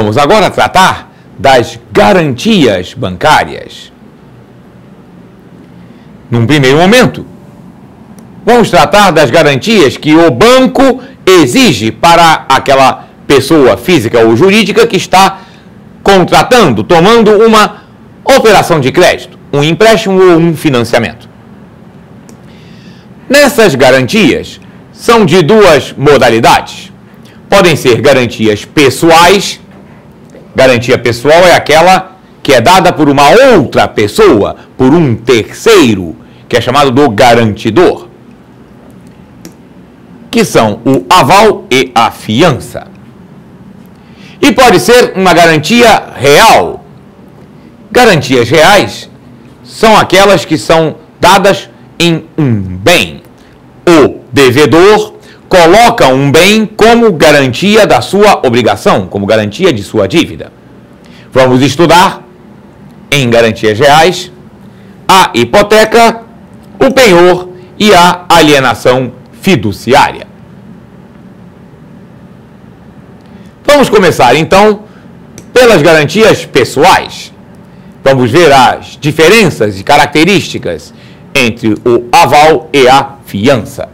Vamos agora tratar das garantias bancárias. Num primeiro momento, vamos tratar das garantias que o banco exige para aquela pessoa física ou jurídica que está contratando, tomando uma operação de crédito, um empréstimo ou um financiamento. Nessas garantias, são de duas modalidades. Podem ser garantias pessoais. Garantia pessoal é aquela que é dada por uma outra pessoa, por um terceiro, que é chamado do garantidor, que são o aval e a fiança. E pode ser uma garantia real. Garantias reais são aquelas que são dadas em um bem. O devedor coloca um bem como garantia da sua obrigação, como garantia de sua dívida. Vamos estudar, em garantias reais, a hipoteca, o penhor e a alienação fiduciária. Vamos começar, então, pelas garantias pessoais. Vamos ver as diferenças e características entre o aval e a fiança.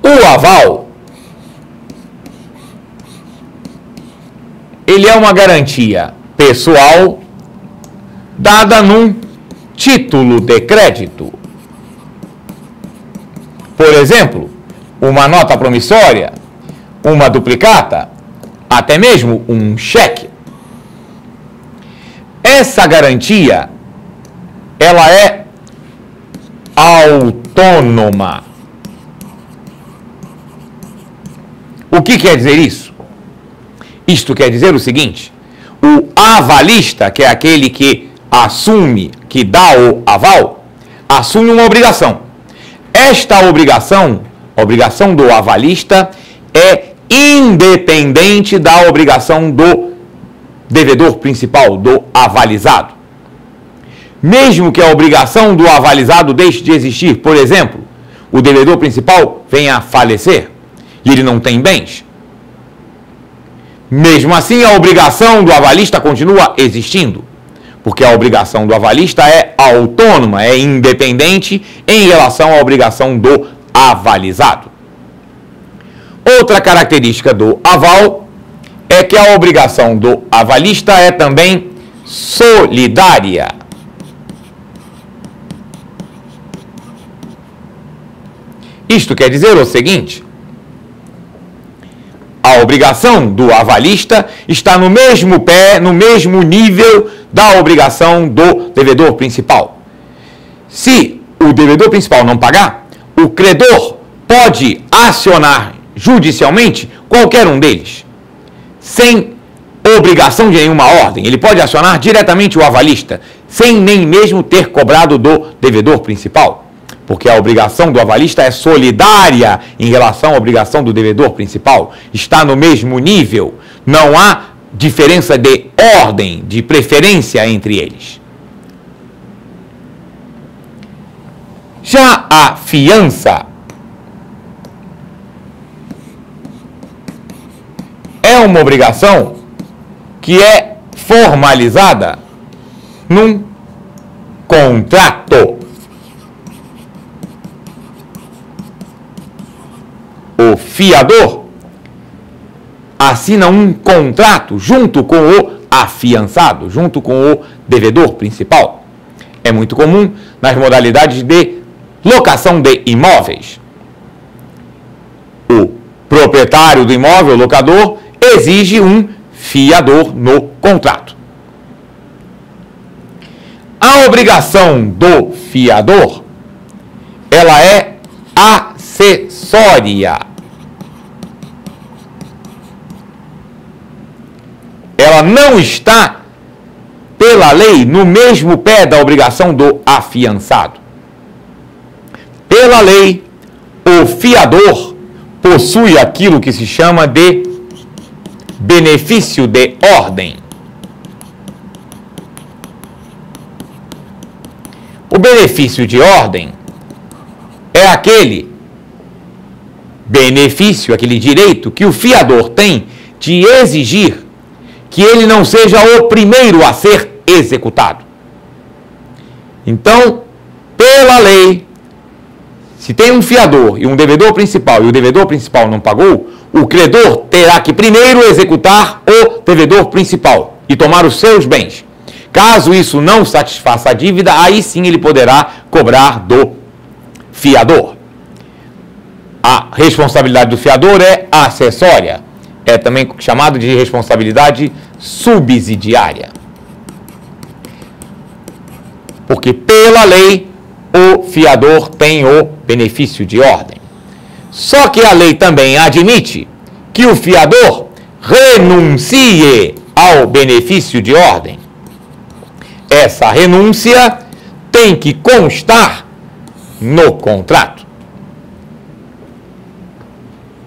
O aval, ele é uma garantia pessoal dada num título de crédito. Por exemplo, uma nota promissória, uma duplicata, até mesmo um cheque. Essa garantia, ela é autônoma. O que quer dizer isso? Isto quer dizer o seguinte: o avalista, que é aquele que assume, que dá o aval, assume uma obrigação. Esta obrigação, a obrigação do avalista, é independente da obrigação do devedor principal, do avalizado. Mesmo que a obrigação do avalizado deixe de existir, por exemplo, o devedor principal venha a falecer e ele não tem bens, mesmo assim a obrigação do avalista continua existindo, porque a obrigação do avalista é autônoma, é independente em relação à obrigação do avalizado. Outra característica do aval é que a obrigação do avalista é também solidária. Isto quer dizer o seguinte: a obrigação do avalista está no mesmo pé, no mesmo nível da obrigação do devedor principal. Se o devedor principal não pagar, o credor pode acionar judicialmente qualquer um deles, sem obrigação de nenhuma ordem. Ele pode acionar diretamente o avalista, sem nem mesmo ter cobrado do devedor principal, porque a obrigação do avalista é solidária em relação à obrigação do devedor principal. Está no mesmo nível, não há diferença de ordem, de preferência entre eles. Já a fiança é uma obrigação que é formalizada num contrato. O fiador assina um contrato junto com o afiançado, junto com o devedor principal. É muito comum nas modalidades de locação de imóveis. O proprietário do imóvel, o locador, exige um fiador no contrato. A obrigação do fiador, ela é acessória. Ela não está, pela lei, no mesmo pé da obrigação do afiançado. Pela lei, o fiador possui aquilo que se chama de benefício de ordem. O benefício de ordem é aquele benefício, aquele direito que o fiador tem de exigir que ele não seja o primeiro a ser executado. Então, pela lei, se tem um fiador e um devedor principal e o devedor principal não pagou, o credor terá que primeiro executar o devedor principal e tomar os seus bens. Caso isso não satisfaça a dívida, aí sim ele poderá cobrar do fiador. A responsabilidade do fiador é acessória, é também chamado de responsabilidade subsidiária. Porque pela lei o fiador tem o benefício de ordem. Só que a lei também admite que o fiador renuncie ao benefício de ordem. Essa renúncia tem que constar no contrato.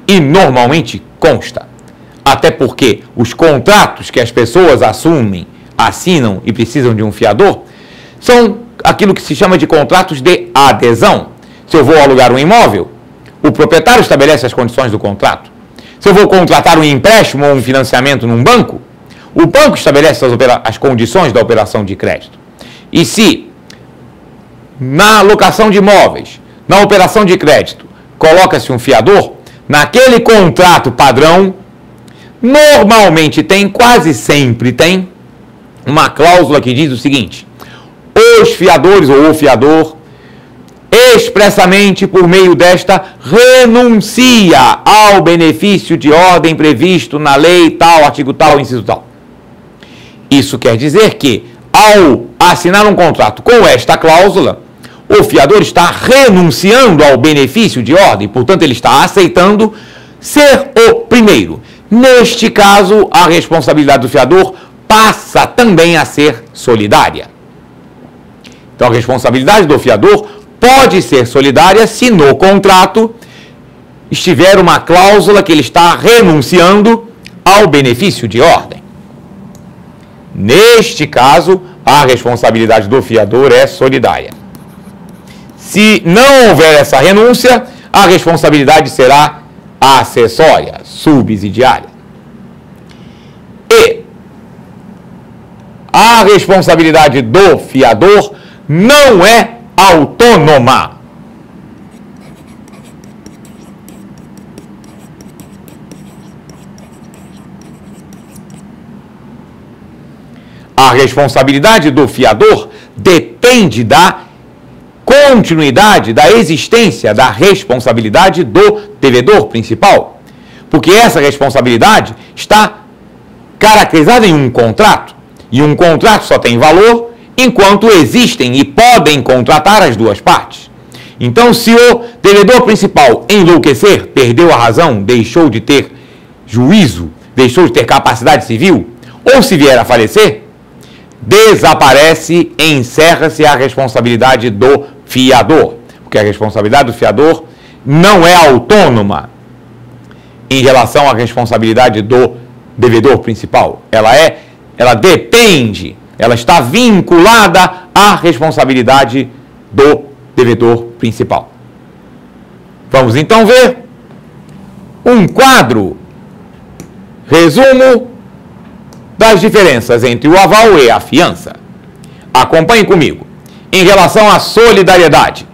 E normalmente consta. Até porque os contratos que as pessoas assumem, assinam e precisam de um fiador, são aquilo que se chama de contratos de adesão. Se eu vou alugar um imóvel, o proprietário estabelece as condições do contrato. Se eu vou contratar um empréstimo ou um financiamento num banco, o banco estabelece as condições da operação de crédito. E se na locação de imóveis, na operação de crédito, coloca-se um fiador, naquele contrato padrão, normalmente tem, quase sempre tem, uma cláusula que diz o seguinte: os fiadores ou o fiador, expressamente por meio desta, renuncia ao benefício de ordem previsto na lei tal, artigo tal, inciso tal. Isso quer dizer que, ao assinar um contrato com esta cláusula, o fiador está renunciando ao benefício de ordem, portanto, ele está aceitando ser o primeiro. Neste caso, a responsabilidade do fiador passa também a ser solidária. Então, a responsabilidade do fiador pode ser solidária se no contrato estiver uma cláusula que ele está renunciando ao benefício de ordem. Neste caso, a responsabilidade do fiador é solidária. Se não houver essa renúncia, a responsabilidade será acessória, subsidiária. E a responsabilidade do fiador não é autônoma. A responsabilidade do fiador depende da continuidade, da existência da responsabilidade do devedor principal. Porque essa responsabilidade está caracterizada em um contrato. E um contrato só tem valor enquanto existem e podem contratar as duas partes. Então, se o devedor principal enlouquecer, perdeu a razão, deixou de ter juízo, deixou de ter capacidade civil, ou se vier a falecer, desaparece e encerra-se a responsabilidade do fiador. Porque a responsabilidade do fiador não é autônoma em relação à responsabilidade do devedor principal. Ela depende, ela está vinculada à responsabilidade do devedor principal. Vamos então ver um quadro, resumo das diferenças entre o aval e a fiança. Acompanhe comigo. Em relação à solidariedade,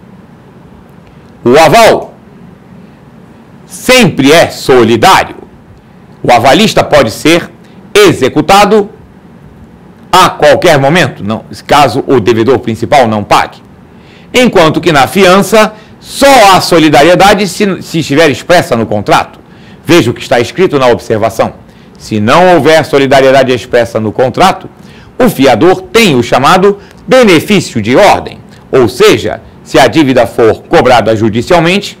o aval sempre é solidário. O avalista pode ser executado a qualquer momento, caso o devedor principal não pague. Enquanto que na fiança, só há solidariedade se estiver expressa no contrato. Veja o que está escrito na observação. Se não houver solidariedade expressa no contrato, o fiador tem o chamado benefício de ordem. Ou seja, se a dívida for cobrada judicialmente,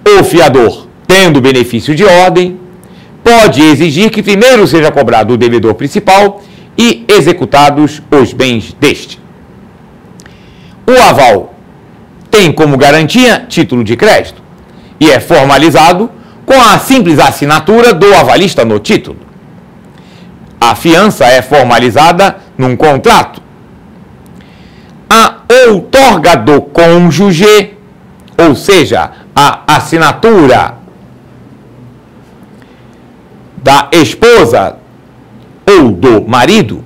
o fiador, tendo benefício de ordem, pode exigir que primeiro seja cobrado o devedor principal e executados os bens deste. O aval tem como garantia título de crédito e é formalizado com a simples assinatura do avalista no título. A fiança é formalizada num contrato. A outorga do cônjuge, ou seja, a assinatura da esposa ou do marido,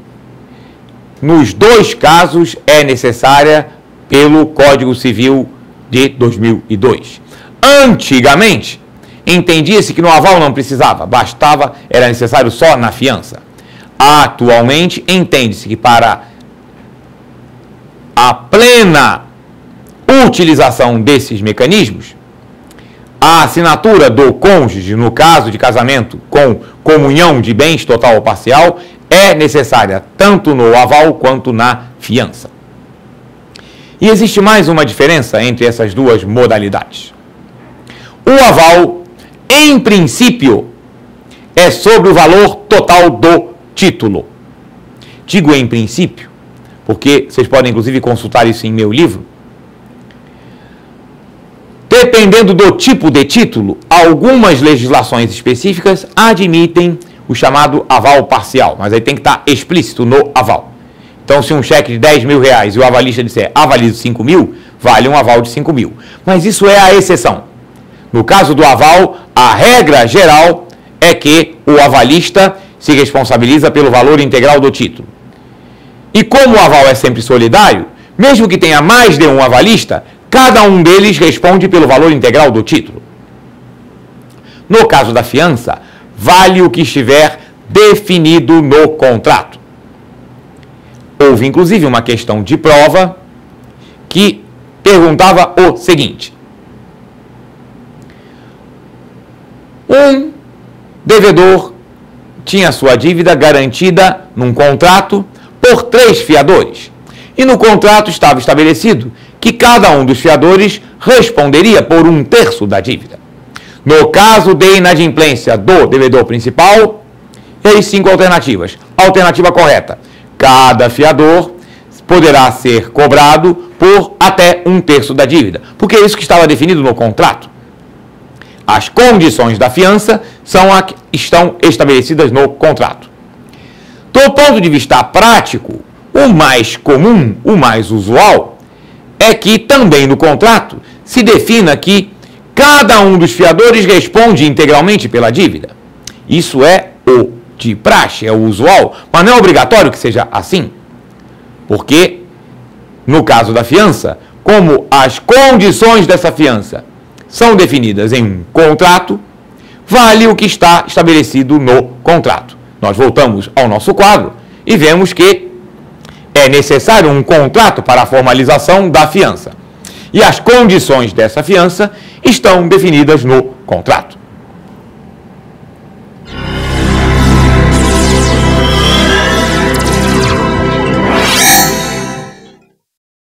nos dois casos é necessária pelo Código Civil de 2002. Antigamente, entendia-se que no aval não precisava, bastava, era necessário só na fiança. Atualmente, entende-se que para a plena utilização desses mecanismos, a assinatura do cônjuge, no caso de casamento com comunhão de bens total ou parcial, é necessária tanto no aval quanto na fiança. E existe mais uma diferença entre essas duas modalidades. O aval, em princípio, é sobre o valor total do título. Digo em princípio, porque vocês podem inclusive consultar isso em meu livro. Dependendo do tipo de título, algumas legislações específicas admitem o chamado aval parcial, mas aí tem que estar explícito no aval. Então, se um cheque de 10 mil reais e o avalista disser avalizo 5 mil, vale um aval de 5 mil. Mas isso é a exceção. No caso do aval, a regra geral é que o avalista se responsabiliza pelo valor integral do título. E como o aval é sempre solidário, mesmo que tenha mais de um avalista, cada um deles responde pelo valor integral do título. No caso da fiança, vale o que estiver definido no contrato. Houve, inclusive, uma questão de prova que perguntava o seguinte: um devedor tinha sua dívida garantida num contrato por 3 fiadores. E no contrato estava estabelecido que cada um dos fiadores responderia por 1/3 da dívida. No caso de inadimplência do devedor principal, e aí 5 alternativas. Alternativa correta: cada fiador poderá ser cobrado por até 1/3 da dívida, porque é isso que estava definido no contrato. As condições da fiança estão estabelecidas no contrato. Do ponto de vista prático, o mais comum, o mais usual, é que também no contrato se defina que cada um dos fiadores responde integralmente pela dívida. Isso é o de praxe, é o usual, mas não é obrigatório que seja assim. Porque, no caso da fiança, como as condições dessa fiança são definidas em um contrato, vale o que está estabelecido no contrato. Nós voltamos ao nosso quadro e vemos que é necessário um contrato para a formalização da fiança. E as condições dessa fiança estão definidas no contrato.